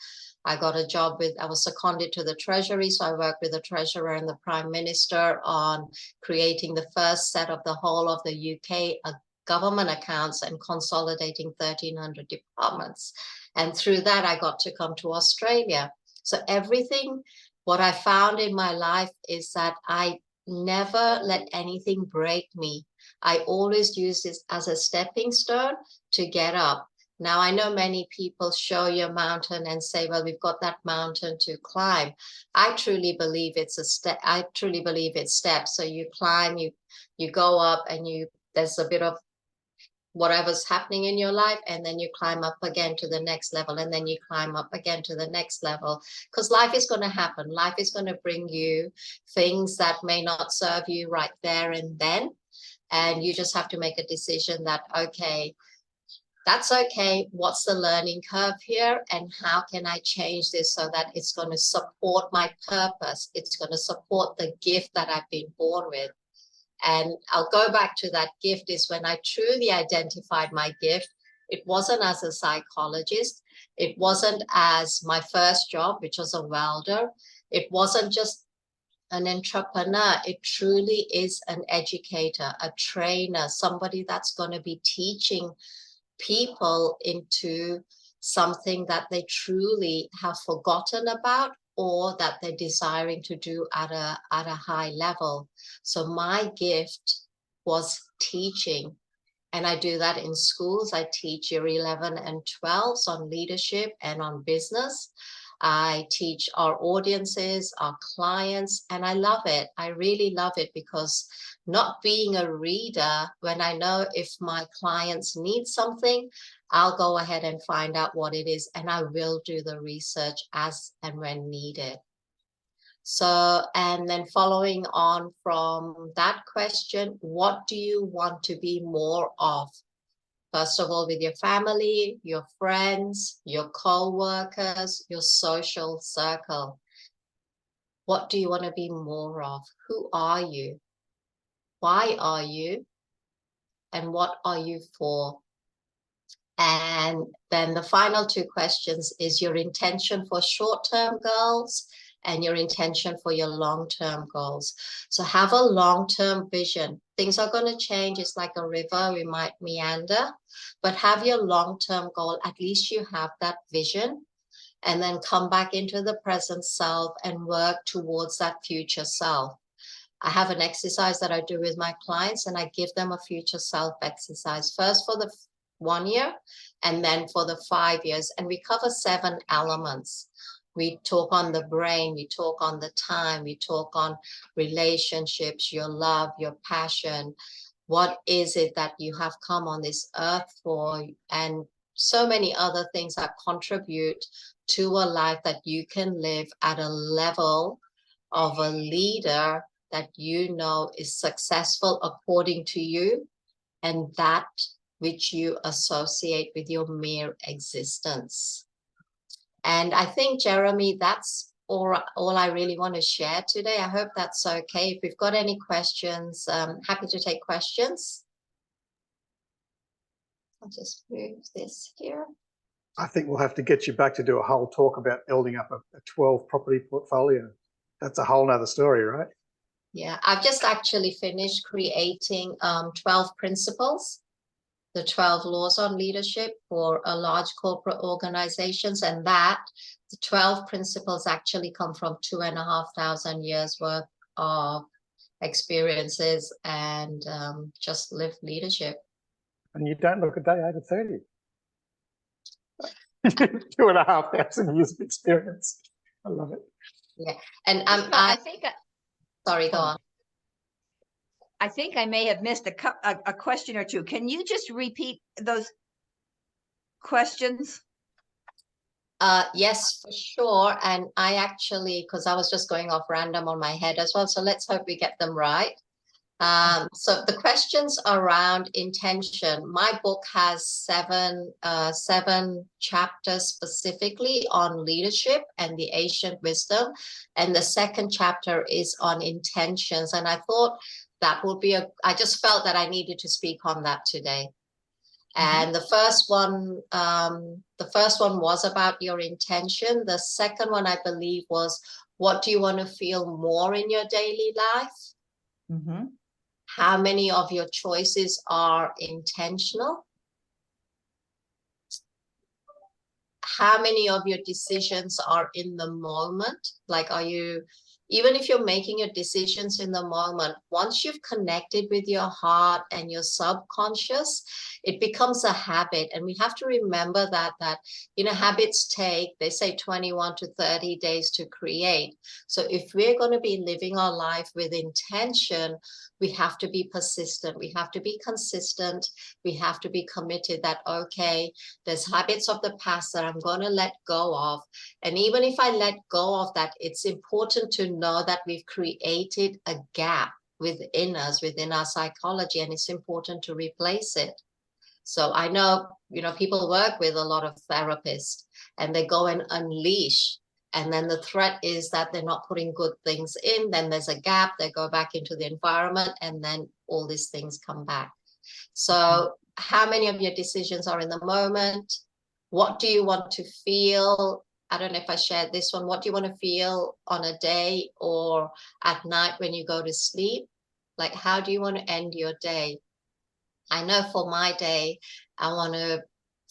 I got a job I was seconded to the Treasury, so I worked with the Treasurer and the Prime Minister on creating the first set of the whole of the UK government accounts and consolidating 1,300 departments. And through that, I got to come to Australia. So what I found in my life is that I never let anything break me. I always use this as a stepping stone to get up. Now, I know many people show you a mountain and say, well, we've got that mountain to climb. I truly believe it's steps. So you climb, you go up, and there's a bit of whatever's happening in your life, and then you climb up again to the next level, and then you climb up again to the next level, because life is going to happen. Life is going to bring you things that may not serve you right there and then, and you just have to make a decision that, okay, that's okay, what's the learning curve here, and how can I change this so that it's going to support my purpose, it's going to support the gift that I've been born with. And I'll go back to that gift is when I truly identified my gift. It wasn't as a psychologist. It wasn't as my first job, which was a welder. It wasn't just an entrepreneur. It truly is an educator, a trainer, somebody that's going to be teaching people into something that they truly have forgotten about, or that they're desiring to do at a high level. So my gift was teaching, and I do that in schools. I teach year 11 and 12s on leadership and on business. I teach our audiences, our clients, and I love it. I really love it, because not being a reader, when I know if my clients need something, I'll go ahead and find out what it is, and I will do the research as and when needed. So, and then following on from that question, what do you want to be more of? First of all, with your family, your friends, your co-workers, your social circle. What do you want to be more of? Who are you? Why are you? And what are you for? And then the final two questions is your intention for short-term goals and your intention for your long-term goals. So have a long-term vision. Things are going to change. It's like a river. We might meander, but have your long-term goal. At least you have that vision, and then come back into the present self and work towards that future self. I have an exercise that I do with my clients, and I give them a future self exercise, first for the 1 year and then for the 5 years. And we cover 7 elements. We talk on the brain, we talk on the time, we talk on relationships, your love, your passion. What is it that you have come on this earth for? And so many other things that contribute to a life that you can live at a level of a leader that you know is successful according to you, and that which you associate with your mere existence. And I think, Jeremy, that's all I really want to share today. I hope that's okay. If you've got any questions, happy to take questions. I'll just move this here. I think we'll have to get you back to do a whole talk about building up a 12 property portfolio. That's a whole nother story, right? Yeah, I've just actually finished creating 12 principles, the 12 laws on leadership for a large corporate organizations, and that the 12 principles actually come from 2,500 years worth of experiences and just lived leadership. And you don't look a day over 30. 2,500 years of experience. I love it. Yeah, and I think sorry, go on. I think I may have missed a question or two. Can you just repeat those questions? Yes, for sure. And I actually, because I was just going off random on my head as well, so let's hope we get them right. So the questions around intention, my book has seven chapters specifically on leadership and the ancient wisdom. And the second chapter is on intentions. And I thought that would be I just felt that I needed to speak on that today. And the first one was about your intention. The second one, I believe, was what do you want to feel more in your daily life? Mm-hmm. How many of your choices are intentional? How many of your decisions are in the moment? Like, are you, even if you're making your decisions in the moment, once you've connected with your heart and your subconscious, it becomes a habit. And we have to remember that, you know, habits take, they say 21 to 30 days to create. So if we're going to be living our life with intention, we have to be persistent. We have to be consistent. We have to be committed that, okay, there's habits of the past that I'm going to let go of. And even if I let go of that, it's important to know that we've created a gap within us, within our psychology, and it's important to replace it. So I know, you know, people work with a lot of therapists and they go and unleash. And then the threat is that they're not putting good things in. Then there's a gap. They go back into the environment and then all these things come back. So how many of your decisions are in the moment? What do you want to feel? I don't know if I shared this one. What do you want to feel on a day or at night when you go to sleep? Like, how do you want to end your day? I know for my day, I want to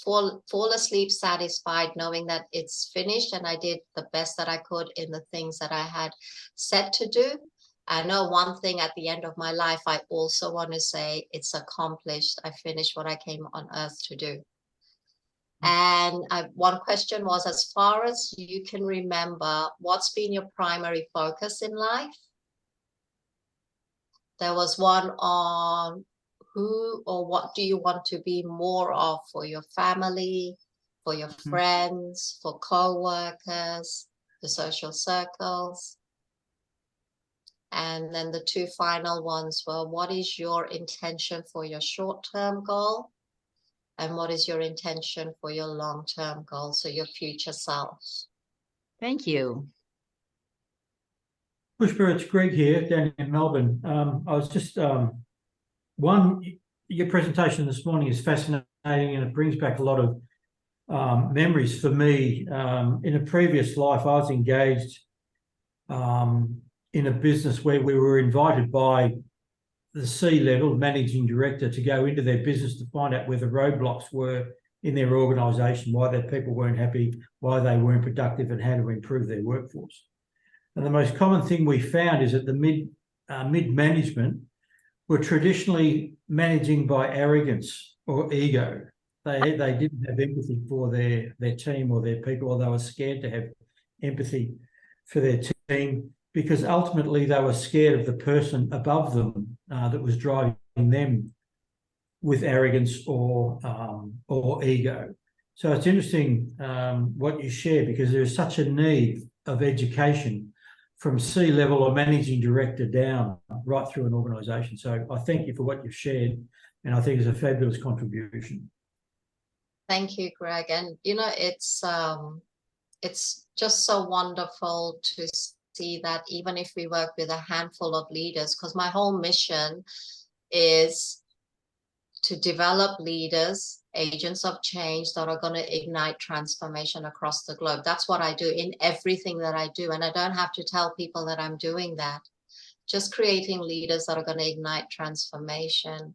fall asleep satisfied, knowing that it's finished and I did the best that I could in the things that I had set to do. I know one thing at the end of my life, I also want to say it's accomplished. I finished what I came on earth to do. And one question was, as far as you can remember, what's been your primary focus in life? There was one on who or what do you want to be more of for your family, for your friends, for co-workers, the social circles. And then the two final ones were, what is your intention for your short-term goal? And what is your intention for your long-term goal, so your future self? Thank you. Pushpa, it's Greg here down in Melbourne. I was just, your presentation this morning is fascinating, and it brings back a lot of memories for me. In a previous life, I was engaged in a business where we were invited by the C-level managing director to go into their business to find out where the roadblocks were in their organisation, why their people weren't happy, why they weren't productive, and how to improve their workforce. And the most common thing we found is that the mid-management were traditionally managing by arrogance or ego. They didn't have empathy for their team or their people, or they were scared to have empathy for their team, because ultimately they were scared of the person above them that was driving them with arrogance or ego. So it's interesting what you share, because there is such a need of education from C-level or managing director down right through an organisation. So I thank you for what you've shared, and I think it's a fabulous contribution. Thank you, Greg. And you know, it's just so wonderful to see that even if we work with a handful of leaders, because my whole mission is to develop leaders, agents of change that are going to ignite transformation across the globe. That's what I do in everything that I do. And I don't have to tell people that I'm doing that. Just creating leaders that are going to ignite transformation.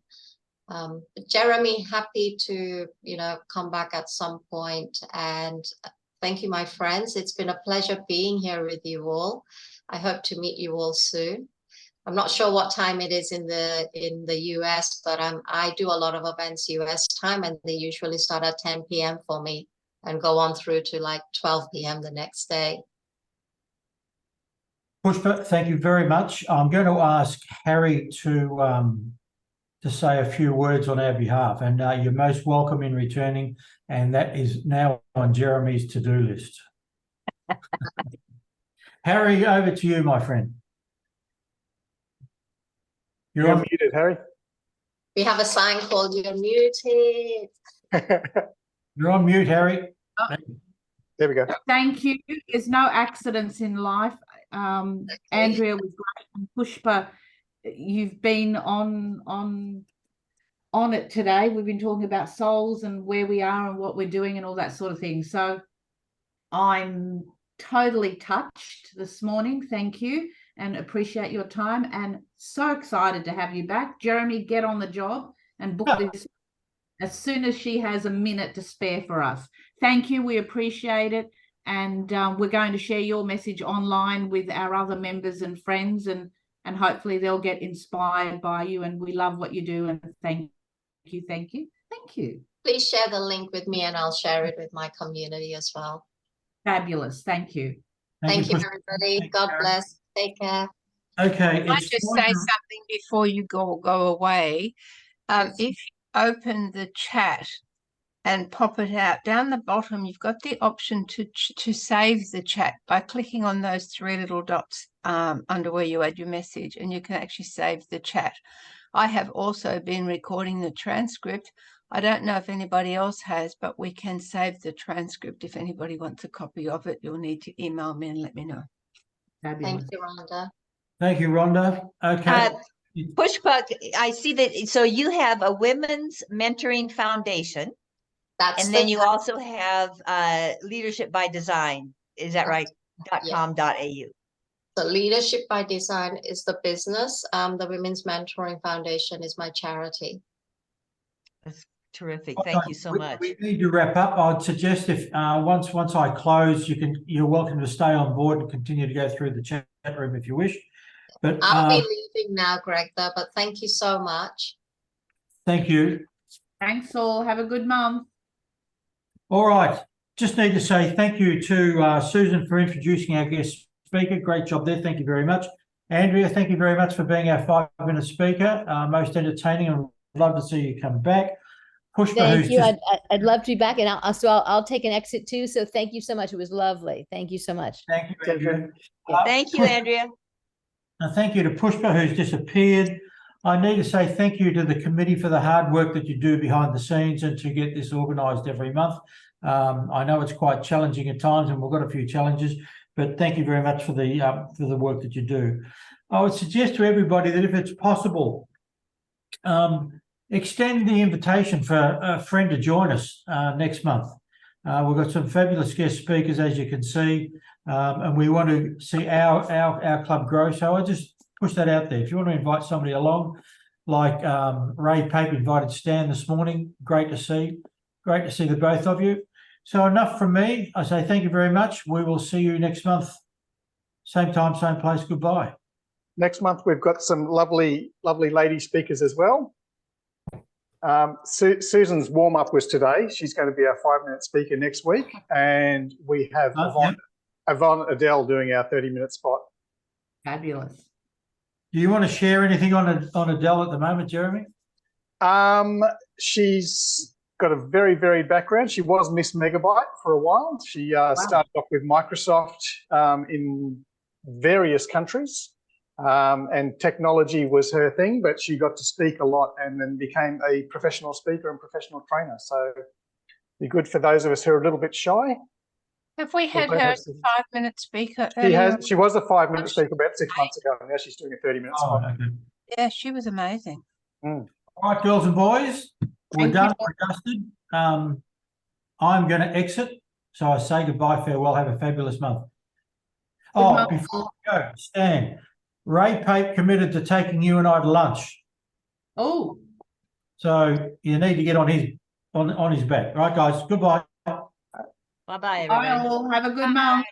Jeremy, happy to, come back at some point. And thank you, my friends. It's been a pleasure being here with you all. I hope to meet you all soon. I'm not sure what time it is in the US, but I do a lot of events US time, and they usually start at 10 p.m. for me and go on through to like 12 p.m. the next day. Pushpa, thank you very much. I'm going to ask Harry to say a few words on our behalf, and you're most welcome in returning, and that is now on Jeremy's to-do list. Harry, over to you, my friend. You're muted, Harry. We have a sign called "You're muted." You're on mute, Harry. There we go. Thank you. There's no accidents in life. Andrea was great, and Pushpa, you've been on it today. We've been talking about souls and where we are and what we're doing and all that sort of thing. So I'm totally touched this morning. Thank you, and appreciate your time, and so excited to have you back. Jeremy, get on the job and book this as soon as she has a minute to spare for us. Thank you. We appreciate it. And we're going to share your message online with our other members and friends, and hopefully they'll get inspired by you. And we love what you do. And thank you, thank you, thank you. Please share the link with me, and I'll share it with my community as well. Fabulous. Thank you. Thank you, everybody. God bless. Take care. Okay. Can I just say something before you go away? If you open the chat and pop it out, down the bottom, you've got the option to save the chat by clicking on those three little dots under where you add your message, and you can actually save the chat. I have also been recording the transcript. I don't know if anybody else has, but we can save the transcript. If anybody wants a copy of it, you'll need to email me and let me know. Thank you, Rhonda. Thank you, Rhonda. Okay. Pushpa, I see that. So you have a women's mentoring foundation. And then you also have Leadership by Design. Is that right? .com.au. So Leadership by Design is the business. The Women's Mentoring Foundation is my charity. That's terrific. Thank you so much. We need to wrap up. I'd suggest if once I close, you're welcome to stay on board and continue to go through the chat room if you wish. But I'll be leaving now, Greg, though, but thank you so much. Thank you. Thanks all. Have a good month. All right. Just need to say thank you to Susan for introducing our guest speaker. Great job there. Thank you very much. Andrea, thank you very much for being our 5-minute speaker. Most entertaining, and love to see you come back. Pushpa, thank you. I'd love to be back, and I'll take an exit too. So thank you so much. It was lovely. Thank you so much. Thank you, Andrea. Thank you, Andrea. And thank you to Pushpa, who's disappeared. I need to say thank you to the committee for the hard work that you do behind the scenes and to get this organised every month. I know it's quite challenging at times, and we've got a few challenges, but thank you very much for the work that you do. I would suggest to everybody that if it's possible, extend the invitation for a friend to join us next month. We've got some fabulous guest speakers, as you can see, and we want to see our club grow. So I just push that out there. If you want to invite somebody along, like Ray Pape invited Stan this morning, great to see the both of you. So enough from me. I say thank you very much. We will see you next month. Same time, same place. Goodbye. Next month, we've got some lovely lady speakers as well. Susan's warm-up was today. She's going to be our 5-minute speaker next week. And we have Yvonne Adele doing our 30-minute spot. Fabulous. Do you want to share anything on Adele at the moment, Jeremy? She's got a very varied background. She was Miss Megabyte for a while. She started off with Microsoft in various countries, and technology was her thing, but she got to speak a lot and then became a professional speaker and professional trainer. So be good for those of us who are a little bit shy. Have we had her as a 5-minute speaker? She was a 5-minute speaker about 6 months ago, and now she's doing a 30-minute spot. Okay. Yeah, she was amazing. All right, girls and boys, we're done. We're dusted. I'm going to exit. So I say goodbye, farewell, have a fabulous month. Oh, before we go, Stan, Ray Pape committed to taking you and I to lunch. Oh. So you need to get on his back. All right, guys, goodbye. Bye-bye, everybody. Bye all. Have a good month.